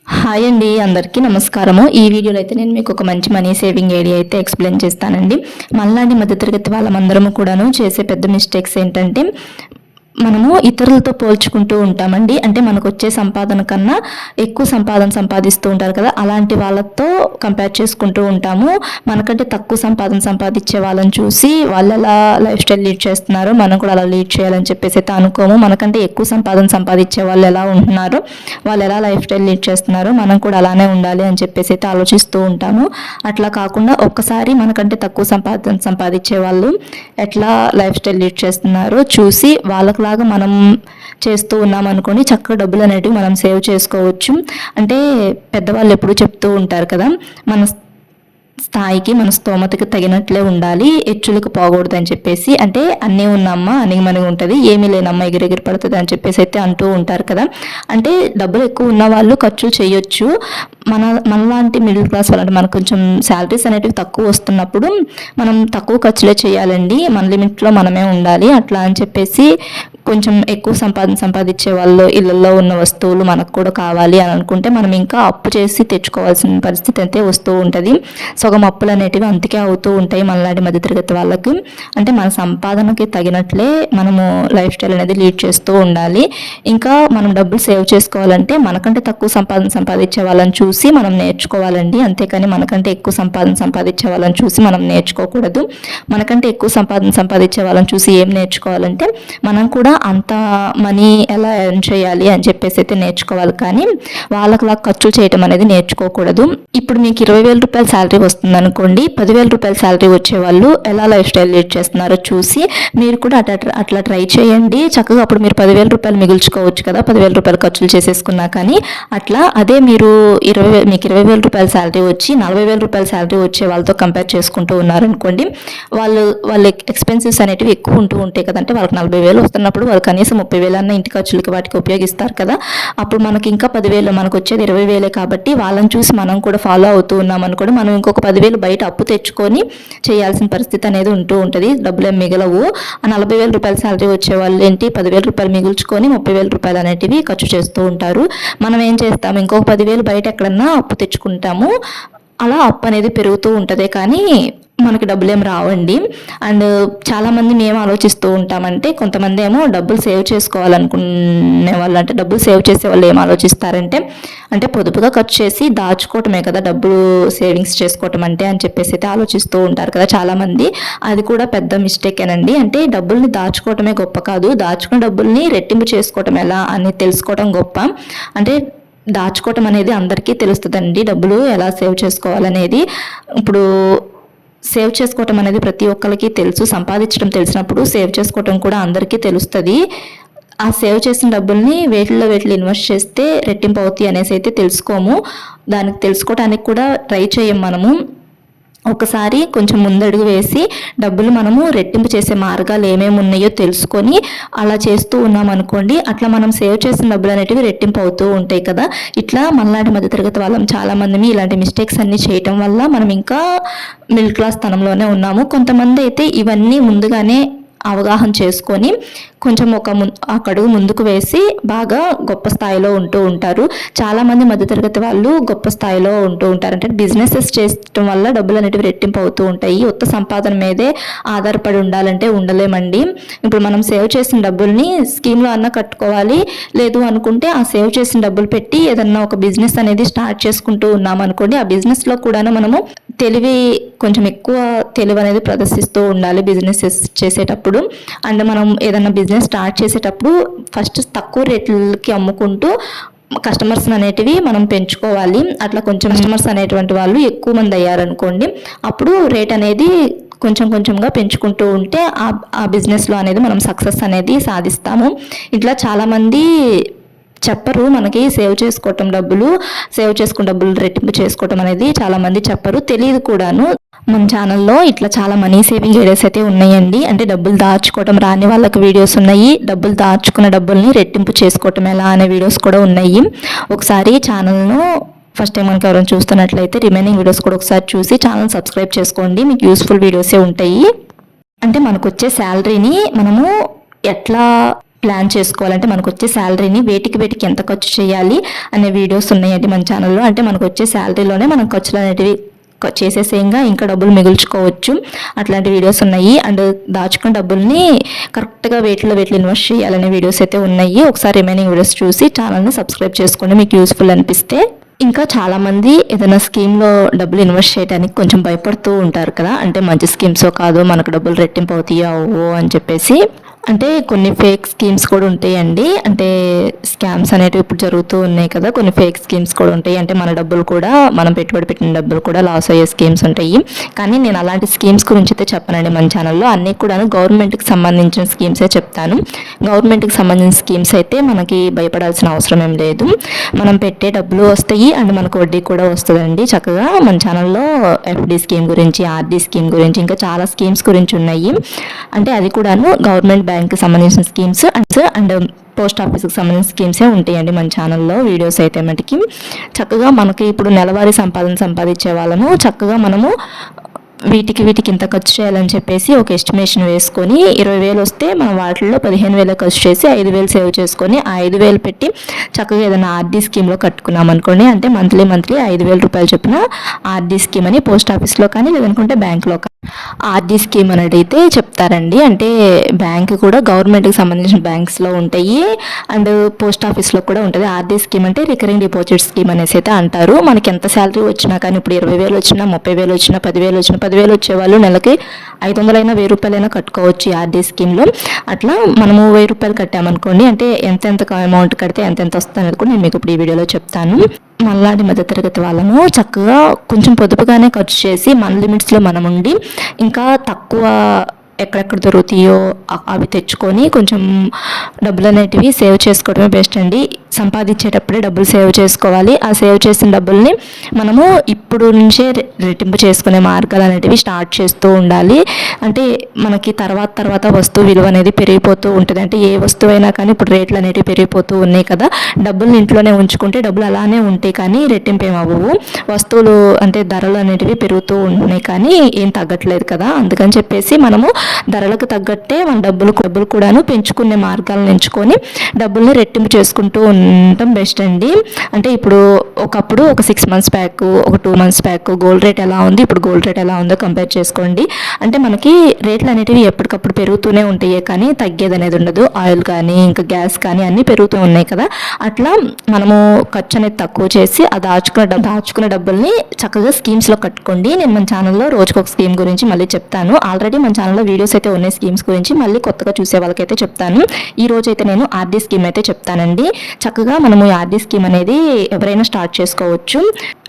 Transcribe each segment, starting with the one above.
Hi అండి, అందరికీ నమస్కారము. ఈ వీడియోలో అయితే నేను మీకు ఒక మంచి మనీ సేవింగ్ ఐడియా అయితే ఎక్స్ప్లెయిన్ చేస్తానండి. మనలాంటి మధ్యతరగతి వాళ్ళమందరము కూడాను చేసే పెద్ద మిస్టేక్స్ ఏంటంటే మనము ఇతరులతో పోల్చుకుంటూ ఉంటామండి. అంటే మనకు వచ్చే సంపాదన కన్నా ఎక్కువ సంపాదిస్తూ ఉంటారు కదా, అలాంటి వాళ్ళతో కంపేర్ చేసుకుంటూ ఉంటాము. మనకంటే తక్కువ సంపాదించే వాళ్ళని చూసి వాళ్ళు ఎలా లైఫ్ స్టైల్ లీడ్ చేస్తున్నారో మనం కూడా అలా లీడ్ చేయాలని చెప్పేసి అయితే అనుకోము. మనకంటే ఎక్కువ సంపాదించే వాళ్ళు ఎలా ఉంటున్నారో, వాళ్ళు ఎలా లైఫ్ స్టైల్ లీడ్ చేస్తున్నారో మనం కూడా అలానే ఉండాలి అని చెప్పేసి అయితే ఆలోచిస్తూ ఉంటాము. అట్లా కాకుండా ఒక్కసారి మనకంటే తక్కువ సంపాదించే వాళ్ళు ఎట్లా లైఫ్ స్టైల్ లీడ్ చేస్తున్నారో చూసి వాళ్ళకు లాగా మనం చేస్తూ ఉన్నాం అనుకోండి, చక్కగా డబ్బులు అనేటివి మనం సేవ్ చేసుకోవచ్చు. అంటే పెద్దవాళ్ళు ఎప్పుడు చెప్తూ ఉంటారు కదా, మన స్థాయికి మన స్తోమతకి తగినట్లే ఉండాలి, హెచ్చులకు పోకూడదు అని చెప్పేసి. అంటే అన్నీ ఉన్నమ్మా అణిగిమణిగి ఉంటుంది, ఏమీ లేనమ్మా ఎగిరెగిరి పడుతుంది అని చెప్పేసి అయితే అంటూ ఉంటారు కదా. అంటే డబ్బులు ఎక్కువ ఉన్న వాళ్ళు ఖర్చులు చేయొచ్చు. మనలాంటి మిడిల్ క్లాస్ వాళ్ళంటే మనకు కొంచెం శాలరీస్ అనేటివి తక్కువ వస్తున్నప్పుడు మనం తక్కువ ఖర్చులే చేయాలండి, మన లిమిట్లో మనమే ఉండాలి. అట్లా అని చెప్పేసి కొంచెం ఎక్కువ సంపాదించే వాళ్ళు ఇళ్ళల్లో ఉన్న వస్తువులు మనకు కూడా కావాలి అని అనుకుంటే మనం ఇంకా అప్పు చేసి తెచ్చుకోవాల్సిన పరిస్థితి అయితే వస్తూ ఉంటుంది. సగం అప్పులు అనేటివి అంతకే అవుతూ ఉంటాయి మనలాంటి మధ్యతరగతి వాళ్ళకి. అంటే మన సంపాదనకి తగినట్లే మనము లైఫ్ స్టైల్ అనేది లీడ్ చేస్తూ ఉండాలి. ఇంకా మనం డబ్బులు సేవ్ చేసుకోవాలంటే మనకంటే తక్కువ సంపాదించే వాళ్ళని చూసి మనం నేర్చుకోవాలండి. అంతేకాని మనకంటే ఎక్కువ సంపాదించే వాళ్ళని చూసి మనం నేర్చుకోకూడదు. మనకంటే ఎక్కువ సంపాదించే వాళ్ళని చూసి ఏం నేర్చుకోవాలంటే మనం కూడా అంత మనీ ఎలా ఎర్న్ చేయాలి అని చెప్పేసి అయితే నేర్చుకోవాలి, కానీ వాళ్ళకిలా ఖర్చు చేయటం అనేది నేర్చుకోకూడదు. ఇప్పుడు మీకు 20,000 రూపాయల శాలరీ వస్తుంది అనుకోండి, 10,000 రూపాయల శాలరీ వచ్చే వాళ్ళు ఎలా లైఫ్ స్టైల్ లీడ్ చేస్తున్నారో చూసి మీరు కూడా అట్లా ట్రై చేయండి. చక్కగా అప్పుడు మీరు 10,000 రూపాయలు మిగుల్చుకోవచ్చు కదా, 10,000 రూపాయలు ఖర్చులు చేసేసుకున్నా. కానీ అట్లా అదే మీరు మీకు 20,000 రూపాయల శాలరీ వచ్చి 40,000 రూపాయల శాలరీ వచ్చే వాళ్ళతో కంపేర్ చేసుకుంటూ ఉన్నారనుకోండి, వాళ్ళ ఎక్స్పెన్సెస్ అనేటివి ఎక్కువ ఉంటూ ఉంటాయి కదా. అంటే వాళ్ళకి 40,000 వస్తున్నప్పుడు వాళ్ళు కనీసం 30,000 అన్న ఇంటి ఖర్చులకి వాటికి ఉపయోగిస్తారు కదా. అప్పుడు మనకి ఇంకా 10,000, మనకు వచ్చేది 20,000 కాబట్టి వాళ్ళని చూసి మనం కూడా ఫాలో అవుతూ ఉన్నాం అనుకోండి, మనం ఇంకొక 10,000 బయట అప్పు తెచ్చుకొని చేయాల్సిన పరిస్థితి అనేది ఉంటూ ఉంటుంది. డబ్బులు మిగలవు. ఆ 40,000 రూపాయల శాలరీ వచ్చే వాళ్ళు ఏంటి 10,000 రూపాయలు మిగుల్చుకొని 30,000 రూపాయలు అనేటివి ఖర్చు చేస్తూ ఉంటారు. మనం ఏం చేస్తాము, ఇంకొక 10,000 బయట ఎక్కడన్నా అప్పు తెచ్చుకుంటాము. అలా అప్పు అనేది పెరుగుతూ ఉంటుంది, కానీ మనకి డబ్బులు ఏం రావండి. అండ్ చాలామంది మేము ఆలోచిస్తూ ఉంటామంటే, కొంతమంది ఏమో డబ్బులు సేవ్ చేసుకోవాలనుకునే వాళ్ళు, అంటే డబ్బులు సేవ్ చేసే వాళ్ళు ఏం ఆలోచిస్తారంటే, అంటే పొదుపుగా ఖర్చు చేసి దాచుకోవటమే కదా డబ్బులు సేవింగ్స్ చేసుకోవటం అంటే అని చెప్పేసి అయితే ఆలోచిస్తూ ఉంటారు కదా చాలామంది. అది కూడా పెద్ద మిస్టేకేనండి. అంటే డబ్బుల్ని దాచుకోవటమే గొప్ప కాదు, దాచుకున్న డబ్బుల్ని రెట్టింపు చేసుకోవటం ఎలా అని తెలుసుకోవటం గొప్ప. అంటే దాచుకోవటం అనేది అందరికీ తెలుస్తుందండి, డబ్బులు ఎలా సేవ్ చేసుకోవాలనేది. ఇప్పుడు సేవ్ చేసుకోవటం అనేది ప్రతి ఒక్కరికి తెలుసు, సంపాదించడం తెలిసినప్పుడు సేవ్ చేసుకోవటం కూడా అందరికీ తెలుస్తుంది. ఆ సేవ్ చేసిన డబ్బుల్ని వేటిల్లో ఇన్వెస్ట్ చేస్తే రెట్టింపు అవుతాయి అనేసి అయితే తెలుసుకోము. దానికి తెలుసుకోవడానికి కూడా ట్రై చేయం మనము. ఒకసారి కొంచెం ముందడుగు వేసి డబ్బులు మనము రెట్టింపు చేసే మార్గాలు ఏమేమి ఉన్నాయో తెలుసుకొని అలా చేస్తూ ఉన్నాం అనుకోండి, అట్లా మనం సేవ్ చేసిన డబ్బులు అనేటివి రెట్టింపు అవుతూ ఉంటాయి కదా. ఇట్లా మనలాంటి మధ్యతరగతి వాళ్ళం చాలామంది ఇలాంటి మిస్టేక్స్ అన్నీ చేయటం వల్ల మనం ఇంకా మిడిల్ క్లాస్ తనంలోనే ఉన్నాము. కొంతమంది అయితే ఇవన్నీ ముందుగానే అవగాహన చేసుకొని కొంచెం ఒక అడుగు ముందుకు వేసి బాగా గొప్ప స్థాయిలో ఉంటూ ఉంటారు. చాలామంది మధ్యతరగతి వాళ్ళు గొప్ప స్థాయిలో ఉంటూ ఉంటారు. అంటే బిజినెసెస్ చేయడం వల్ల డబ్బులు అనేటివి రెట్టింపు అవుతూ ఉంటాయి. ఉత్త సంపాదన మీదే ఆధారపడి ఉండాలంటే ఉండలేమండి. ఇప్పుడు మనం సేవ్ చేసిన డబ్బుల్ని స్కీమ్లో అన్నా కట్టుకోవాలి, లేదు అనుకుంటే ఆ సేవ్ చేసిన డబ్బులు పెట్టి ఏదన్నా ఒక బిజినెస్ అనేది స్టార్ట్ చేసుకుంటూ ఉన్నాం అనుకోండి, ఆ బిజినెస్లో కూడా మనము కొంచెం ఎక్కువ తెలివి అనేది ప్రదర్శిస్తూ ఉండాలి బిజినెసెస్ చేసేటప్పుడు. అండ్ మనం ఏదైనా బిజినెస్ స్టార్ట్ చేసేటప్పుడు ఫస్ట్ తక్కువ రేట్లకి అమ్ముకుంటూ కస్టమర్స్ అనేటివి మనం పెంచుకోవాలి. అట్లా కొంచెం కస్టమర్స్ అనేటువంటి వాళ్ళు ఎక్కువ మంది అయ్యారనుకోండి, అప్పుడు రేట్ అనేది కొంచెంగా పెంచుకుంటూ ఉంటే ఆ బిజినెస్లో అనేది మనం సక్సెస్ అనేది సాధిస్తాము. ఇట్లా చాలామంది చెప్పరు మనకి సేవ్ చేసుకున్న డబ్బులు రెట్టింపు చేసుకోవటం అనేది చాలామంది చెప్పరు, తెలియదు కూడాను. మన ఛానల్లో ఇట్లా చాలా మనీ సేవింగ్ ఐడియాస్ అయితే ఉన్నాయండి. అంటే డబ్బులు దాచుకోవటం రాని వాళ్ళకి వీడియోస్ ఉన్నాయి, డబ్బులు దాచుకున్న డబ్బుల్ని రెట్టింపు చేసుకోవటం ఎలా అనే వీడియోస్ కూడా ఉన్నాయి. ఒకసారి ఛానల్ను ఫస్ట్ టైం మనకి ఎవరైనా చూస్తున్నట్లయితే రిమైనింగ్ వీడియోస్ కూడా ఒకసారి చూసి ఛానల్ సబ్స్క్రైబ్ చేసుకోండి, మీకు యూస్ఫుల్ వీడియోసే ఉంటాయి. అంటే మనకు వచ్చే శాలరీని మనము ఎట్లా ప్లాన్ చేసుకోవాలంటే మనకు వచ్చే శాలరీని వేటికి ఎంత ఖర్చు చేయాలి అనే వీడియోస్ ఉన్నాయండి మన ఛానల్లో. అంటే మనకు వచ్చే శాలరీలోనే మనం ఖర్చులు అనేటివి చేసేసేయంగా ఇంకా డబ్బులు మిగుల్చుకోవచ్చు, అట్లాంటి వీడియోస్ ఉన్నాయి. అండ్ దాచుకున్న డబ్బుల్ని కరెక్ట్గా వేటిలో ఇన్వెస్ట్ చేయాలనే వీడియోస్ అయితే ఉన్నాయి. ఒకసారి రిమైనింగ్ వీడియోస్ చూసి ఛానల్ని సబ్స్క్రైబ్ చేసుకోండి మీకు యూస్ఫుల్ అనిపిస్తే. ఇంకా చాలామంది ఏదైనా స్కీమ్లో డబ్బులు ఇన్వెస్ట్ చేయడానికి కొంచెం భయపడుతూ ఉంటారు కదా, అంటే మంచి స్కీమ్సో కాదు మనకు డబ్బులు రెట్టింపు అవుతాయో అని చెప్పేసి. అంటే కొన్ని ఫేక్ స్కీమ్స్ కూడా ఉంటాయండి, అంటే స్కామ్స్ అనేటివి ఇప్పుడు జరుగుతూ ఉన్నాయి కదా, కొన్ని ఫేక్ స్కీమ్స్ కూడా ఉంటాయి. అంటే మన డబ్బులు కూడా మనం పెట్టుబడి పెట్టిన డబ్బులు కూడా లాస్ అయ్యే స్కీమ్స్ ఉంటాయి. కానీ నేను అలాంటి స్కీమ్స్ గురించి అయితే చెప్పనండి మన ఛానల్లో. అన్నీ కూడా గవర్నమెంట్కి సంబంధించిన స్కీమ్సే చెప్తాను. గవర్నమెంట్కి సంబంధించిన స్కీమ్స్ అయితే మనకి భయపడాల్సిన అవసరం ఏం లేదు. మనం పెట్టే డబ్బులు వస్తాయి అండ్ మనకు వడ్డీ కూడా వస్తుందండి. చక్కగా మన ఛానల్లో ఎఫ్డి స్కీమ్ గురించి, ఆర్డి స్కీమ్ గురించి, ఇంకా చాలా స్కీమ్స్ గురించి ఉన్నాయి. అంటే అది కూడాను గవర్నమెంట్ బ్యాంక్కి సంబంధించిన స్కీమ్స్ అండ్ పోస్ట్ ఆఫీస్కి సంబంధించిన స్కీమ్సే ఉంటాయండి మన ఛానల్లో వీడియోస్ అయితే మటుకి. చక్కగా మనకి ఇప్పుడు నెలవారీ సంపాదించే వాళ్ళము చక్కగా మనము వీటికి ఇంత ఖర్చు చేయాలని చెప్పేసి ఒక ఎస్టిమేషన్ వేసుకొని 20,000 వస్తే మనం వాటిల్లో 15,000 ఖర్చు చేసి 5,000 సేవ్ చేసుకొని ఆ 5,000 పెట్టి చక్కగా ఏదైనా ఆర్డీ స్కీమ్లో కట్టుకున్నాం అనుకోండి. అంటే మంత్లీ 5,000 రూపాయలు చొప్పున ఆర్డీ స్కీమ్ అని పోస్ట్ ఆఫీస్లో కానీ లేదనుకుంటే బ్యాంక్లో కానీ ఆర్డీ స్కీమ్ అనేది అయితే చెప్తారండి. అంటే బ్యాంక్ కూడా గవర్నమెంట్కి సంబంధించిన బ్యాంక్స్లో ఉంటాయి అండ్ పోస్ట్ ఆఫీస్లో కూడా ఉంటుంది. ఆర్డీ స్కీమ్ అంటే రికరింగ్ డిపాజిట్ స్కీమ్ అనేసి అయితే అంటారు. మనకి ఎంత శాలరీ వచ్చినా కానీ ఇప్పుడు 20,000 వచ్చినా, 30,000 వచ్చినా, 10,000 వచ్చినా, 10,000 వచ్చేవాళ్ళు నెలకి 500 1,000 రూపాయలైనా కట్టుకోవచ్చు ఈ ఆర్డీ స్కీమ్లో. అట్లా మనము 1,000 రూపాయలు కట్టామనుకోండి, అంటే ఎంత అమౌంట్ కడితే ఎంత వస్తుంది అనేది కూడా నేను మీకు ఇప్పుడు ఈ వీడియోలో చెప్తాను. మనలాంటి మధ్యతరగతి వాళ్ళము చక్కగా కొంచెం పొదుపుగానే ఖర్చు చేసి మన లిమిట్స్లో మనం ఉండి ఇంకా తక్కువ ఎక్కడెక్కడ దొరుకుతాయో అవి తెచ్చుకొని కొంచెం డబ్బులు అనేటివి సేవ్ చేసుకోవడమే బెస్ట్ అండి. సంపాదించేటప్పుడే డబ్బులు సేవ్ చేసుకోవాలి. ఆ సేవ్ చేసిన డబ్బుల్ని మనము ఇప్పుడు నుంచే రెట్టింపు చేసుకునే మార్గాలు అనేటివి స్టార్ట్ చేస్తూ ఉండాలి. అంటే మనకి తర్వాత వస్తువు విలువ అనేది పెరిగిపోతూ ఉంటుంది. అంటే ఏ వస్తువు అయినా కానీ ఇప్పుడు రేట్లు అనేటివి పెరిగిపోతూ ఉన్నాయి కదా, డబ్బులు ఇంట్లోనే ఉంచుకుంటే డబ్బులు అలానే ఉంటాయి కానీ రెట్టింపు ఏమవ్వవు. వస్తువులు అంటే ధరలు అనేటివి పెరుగుతూ ఉన్నాయి కానీ ఏం తగ్గట్లేదు కదా, అందుకని చెప్పేసి మనము ధరలకు తగ్గట్టే మన డబ్బులు కూడాను పెంచుకునే మార్గాలను ఎంచుకొని డబ్బుల్ని రెట్టింపు చేసుకుంటూ ఉండటం బెస్ట్ అండి. అంటే ఇప్పుడు ఒకప్పుడు ఒక 6 months బ్యాక్, ఒక 2 months బ్యాక్ గోల్డ్ రేట్ ఎలా ఉంది, ఇప్పుడు గోల్డ్ రేట్ ఎలా ఉందో కంపేర్ చేసుకోండి. అంటే మనకి రేట్లు అనేటివి ఎప్పటికప్పుడు పెరుగుతూనే ఉంటాయి కానీ తగ్గేది అనేది ఉండదు. ఆయిల్ కానీ ఇంకా గ్యాస్ కానీ అన్నీ పెరుగుతూ ఉన్నాయి కదా, అట్లా మనము ఖర్చు అనేది తక్కువ చేసి ఆ దాచుకున్న డబ్బుల్ని చక్కగా స్కీమ్స్లో కట్టుకోండి. నేను మన ఛానల్లో రోజుకొక స్కీమ్ గురించి మళ్ళీ చెప్తాను. ఆల్రెడీ మన ఛానల్లో వీడియోస్ అయితే ఉన్నాయి స్కీమ్స్ గురించి, మళ్ళీ కొత్తగా చూసే వాళ్ళకైతే చెప్తాను. ఈ రోజు అయితే నేను ఆర్డీ స్కీమ్ అయితే చెప్తానండి. చక్కగా మనము ఆర్డీ స్కీమ్ అనేది ఎవరైనా స్టార్ట్ చేసుకోవచ్చు.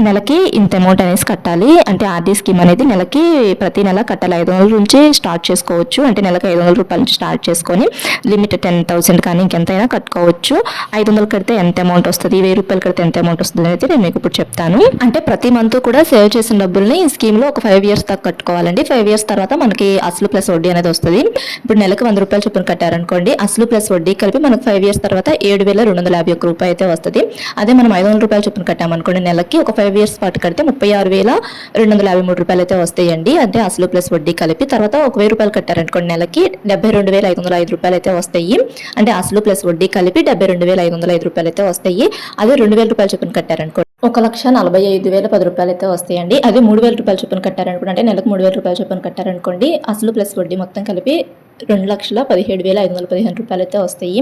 నెలకి ఇంత అమౌంట్ అనేసి కట్టాలి. అంటే ఆర్డీ స్కీమ్ అనేది నెలకి ప్రతి నెల కట్టాలి. 500 నుంచి స్టార్ట్ చేసుకోవచ్చు. అంటే నెలకి 500 రూపాయల నుంచి స్టార్ట్ చేసుకొని లిమిట్ 10,000 కానీ ఇంకెంతైనా కట్టుకోవచ్చు. 500 కడితే ఎంత అమౌంట్ వస్తుంది, 1,000 రూపాయలు కడితే ఎంత అమౌంట్ వస్తుంది అయితే నేను మీకు ఇప్పుడు చెప్తాను. అంటే ప్రతి మంత్ కూడా సేవ్ చేసిన డబ్బుల్ని ఈ స్కీమ్లో ఒక 5 years దాకా కట్టుకోవాలండి. 5 years తర్వాత మనకి అసలు ప్లస్ వడ్డీ అనేది వస్తుంది. ఇప్పుడు నెలకు 100 రూపాయలు చొప్పున కట్టారనుకోండి, అసలు ప్లస్ వడ్డీ కలిపి మనకు 5 years తర్వాత 7,251 రూపాయలు అయితే వస్తుంది. అదే మనం 500 రూపాయలు చొప్పున కట్టామనుకోండి, నెలకి ఒక 5 years పాటు కడితే 36,253 రూపాయలు అయితే వస్తాయండి. అంటే అసలు ప్లస్ వడ్డీ కలిపి. తర్వాత 1,000 రూపాయలు కట్టారనుకోండి, నెలకి 72,505 రూపాయలు అయితే వస్తాయి. అంటే అసలు ప్లస్ వడ్డీ కలిపి 72,505 రూపాయలు అయితే వస్తాయి. అదే 2,000 రూపాయలు చొప్పున కట్టారనుకోండి, 1,45,010 రూపాయలు అయితే వస్తాయండి. అదే 3,000 రూపాయలు చొప్పున కట్టారనుకోండి, అంటే నెలకు 3,000 రూపాయలు చొప్పున కట్టారనుకోండి, అసలు ప్లస్ వడ్డీ మొత్తం కలిపి 2,17,515 రూపాయలు అయితే వస్తాయి.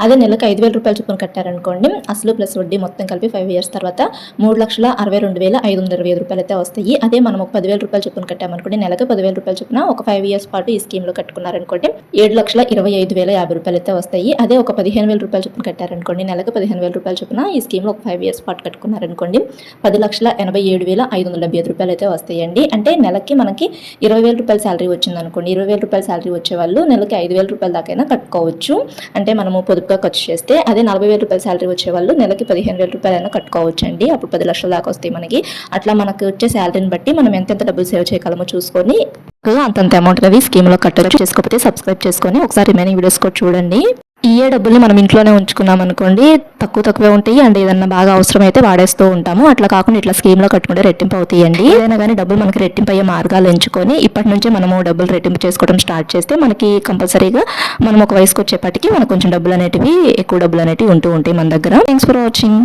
అదే నెలకు 5,000 రూపాయలు చొప్పున కట్టారనుకోండి, అసలు ప్లస్ వడ్డీ మొత్తం కలిపి 5 years తర్వాత 3,62,525 రూపాయలు అయితే వస్తాయి. అదే మనం ఒక 10,000 రూపాయలు చొప్పున కట్టామనుకోండి, నెలకు 10,000 రూపాయలు చొప్పున ఒక 5 years పాటు ఈ స్కీమ్లో కట్టుకున్నారనుకోండి, 7,25,050 రూపాయలు అయితే వస్తాయి. అదే ఒక 15,000 రూపాయలు చొప్పున కట్టారనుకోండి, నెలకు 15,000 రూపాయలు చొప్పున ఈ స్కీమ్లో ఒక 5 years పాటు కట్టుకున్నారనుకోండి, 10,87,575 రూపాయలు అయితే వస్తాయండి. అంటే నెలకి మనకి 20,000 రూపాయల శాలరీ వచ్చిందనుకోండి, 20,000 రూపాయల శాలరీ వచ్చే వాళ్ళు నెలకి 5,000 రూపాయల దాకైనా కట్టుకోవచ్చు. అంటే మనము పొదుపుగా ఖర్చు చేస్తే. అదే 40,000 రూపాయల శాలరీ వచ్చే వాళ్ళు నెలకి 15,000 రూపాయలైనా కట్టుకోవచ్చు అండి. అప్పుడు 10 లక్షల దాకా వస్తాయి మనకి. అట్లా మనకు వచ్చే శాలరీని బట్టి మనం ఎంత డబ్బులు సేవ్ చేయగలమో చూసుకొని అంతంత అమౌంట్ అనేది స్కీమ్లో కట్టచ్చు. చేసుకోకపోతే సబ్స్క్రైబ్ చేసుకొని ఒకసారి రిమైనింగ్ వీడియోస్ కూడా చూడండి. ఈ డబ్బుల్ని మనం ఇంట్లోనే ఉంచుకున్నాం అనుకోండి తక్కువే ఉంటాయి అండ్ ఏదన్నా బాగా అవసరమైతే వాడేస్తూ ఉంటాము. అట్లా కాకుండా ఇట్లా స్కీమ్లో కట్టుకుంటే రెట్టింపు అవుతాయండి. ఏదైనా కానీ డబ్బులు మనకి రెట్టింపు అయ్యే మార్గాలు ఎంచుకొని ఇప్పటి నుంచే మనము డబ్బులు రెట్టింపు చేసుకోవడం స్టార్ట్ చేస్తే మనకి కంపల్సరీగా మనం ఒక వయసుకు వచ్చేపటికి మనకు కొంచెం ఎక్కువ డబ్బులు అనేటివి ఉంటూ ఉంటాయి మన దగ్గర. Thanks for watching.